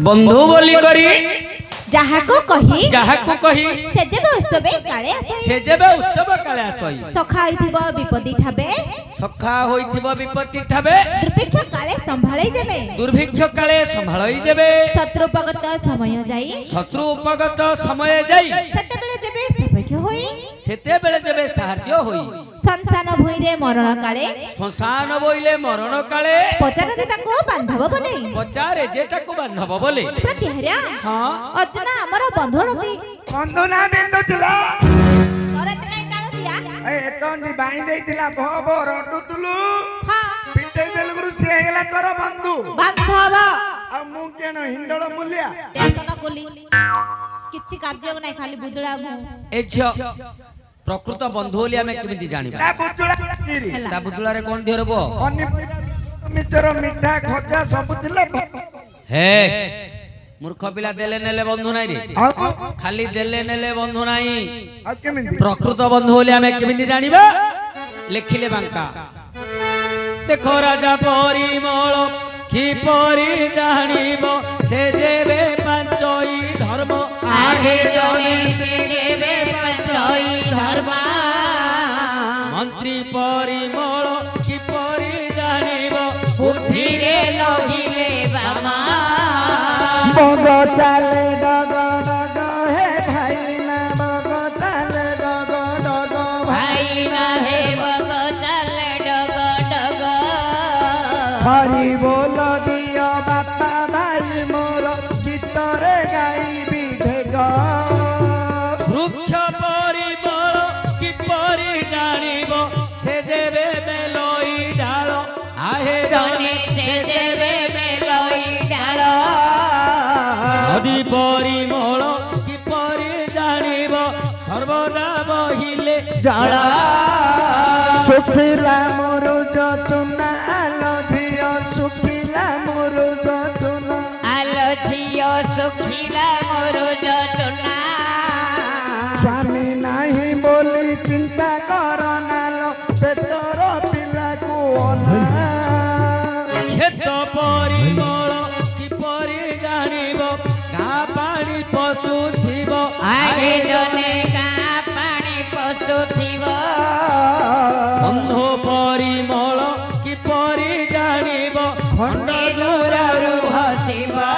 बंधु बोली करी जाहाको कही से जेबे उत्सव काले आसई सखा होइथिबो विपत्ति ठाबे दुर्भिक्ष काले संभाळई जेबे शत्रु उपगत समय जाई सेते बेले जेबे साहाय्य होई संसान भुइरे मरण काले पचारे ताको बांधब बोले प्रतिहर्या हां अर्जुना हमर बंधुनती बंधु ना बिंदुतिला तोरे तकाई टाणुसिया ए एतोंडी बाई देइतिला भो रडुतुलु हां पिटे देलगुरु से हेला तोर बंधु बांधब आ मु केन हिंडळ मूल्य टेंशन कोली किछि कार्य नै खाली बुजळा मु ए छ प्रकृत बंधु बोली हमें केमिति जानिबा ता बुजुला रे कोन दिरबो मित्र मिठा खजा सब दिले हे मूर्ख पिला देले नेले बंधु नाही रे खाली देले नेले बंधु नाही प्रकृत बंधु बोली हमें केमिति जानिबा लेखिले बांका देखो राजा परिमल की परी जानिबो से जेबे पांचई धर्म आगे जने से जेबे पांचई धर्म मंत्री परिमल की परी जानिबो बुद्धि रे लगिले बामा बग चाले डग डग हे भाई ना बग चाले डग डग भाई ना हे बग चाले डग डग हरि बोल दियो बापा भाई मोर गीतरे गाइबी ढेग वृक्ष परिमल की परी जानिबो से जेबे बेलई डाल आहे जने से जेबे बेलई डाल नदी परिमल की परी जानिबो सर्वदा बहिले जल सुखिला मोर जतुना आलधियो सुखिला मोर जतुना आलधियो सुखिला मोर जतुना स्वामी नाही बोली चिंता कर नालो पेटर पिला को अना खेत परिमल की परी जानिबो गा पानी पशु थिबो आगे जने गा पानी पशु थिबो बंधु परिमल की परी जानिबो खंड दूररु हसिबो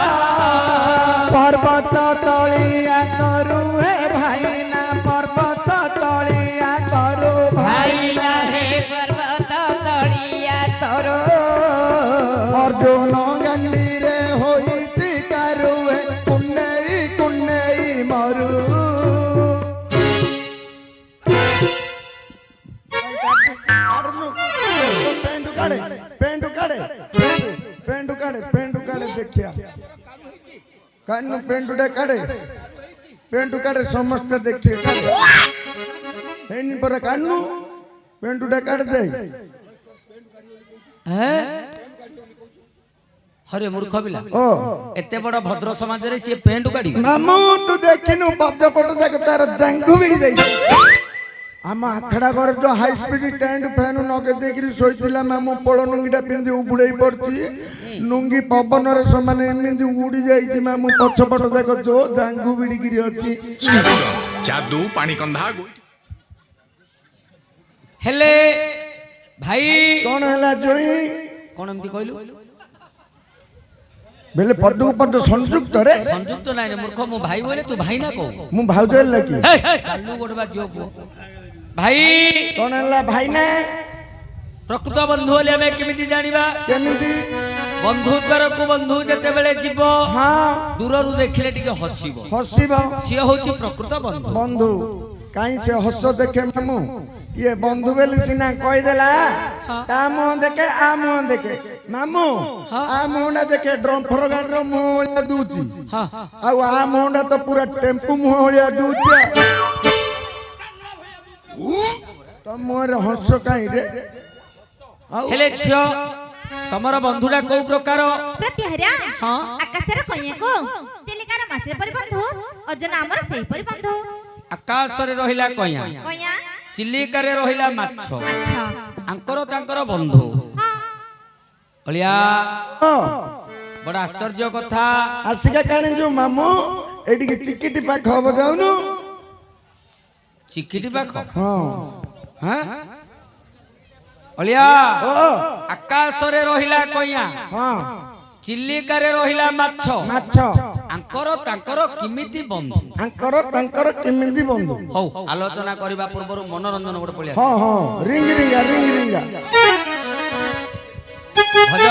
पर्वत तलिया करू हे भाई ना पर्वत तलिया करू भाई ना हे पर्वत तलिया करू अर्जुन गंडी रे होई चिकारू हे कुन्नेई कुन्नेई मरु पेंडू काड़े देखिया कानू पेंडुडे काड़े समस्त देखिए हेनी पर कानू पेंडुडे काड़े दे हैं हरे मूर्ख पिला ओ एते बड़ भद्र समाज रे से पेंडु काडी मामू तू देखिनु पछपट देख तार जंगु बिड़ी जाई आम आखड़ा घर जो हाई स्पीड टेंट फैन नगे देखिरी सोईतिला मामू पोल नुंगीटा पिंदी उबुड़ई पड़ची नुंगी पवन रे समान एमिंदी उड़ी जाईची मामू पछपट देख जो जंगु बिड़ी गिरी अछि जादू पानी कंधा हेले भाई कोन हला जोई कोन एमती कहलु बेले पद्दु पद्दु संयुक्त रे संयुक्त नाही रे मूर्ख मु भाई बोले तू भाई ना को मु भाउजल लकी हे कालू गोडबा जो भाई कोन हला भाई ने प्रकृत बंधु बोले हमें केमिति जानिबा केमिति बंधु द्वार को बंधु जते बेले जीवो हां दूररु देखिले टिके हसिबो से होची प्रकृत बंधु बंधु काई से हस देखे मामू ये बंधु बेली सिना कह देला ता मुंह देखे आ मुंह देखे मामू आ मुंहटा देखे ड्रम्फर गाड़ी मुंह भलिया दूची आ मुंहटा तो पूरा टेम्पू मुंह भलिया दूची तो मोर हस कहीं रे हेले छियो तमरा बंधुडा को प्रकार प्रतिहर्या हां आकाशर कइया को चिलिकार माछे परि बंधु अजन हमर सेही परि बंधु आकाश रे रहिला कइया कइया चिलिका रे रहिला माछ अच्छा आंकर तांकर बंधु हां अलिया ବଡ ଆଶ୍ଚର୍ଯ୍ୟ କଥା। ଆସିକା କାଣି ଯୋଉ ମାମୁଁ ଏଠିକି ଚିକିଟି ପାଖ ହବ ଯାଉନୁ। ଚିକିଟି ପାଖ ହଁ ହାଁ ଅଳିଆ ଓ ଆକାଶରେ ରହିଲା କଇଁଆ, ହଁ ଚିଲିକାରେ ରହିଲା ମାଛ, ମାଛ ଆଙ୍କର ତାଙ୍କର କିମିତି ବନ୍ଧୁ? ଆଙ୍କର ତାଙ୍କର କେମିତି ବନ୍ଧୁ? ହଉ ଆଲୋଚନା କରିବା ପୂର୍ବରୁ ମନୋରଞ୍ଜନ ଗୋଟେ ପଳେଇ ଆସ। ହଁ ହଁ ରିଙ୍ଗ ରିଙ୍ଗା ରିଙ୍ଗ ରିଙ୍ଗା ଭଜ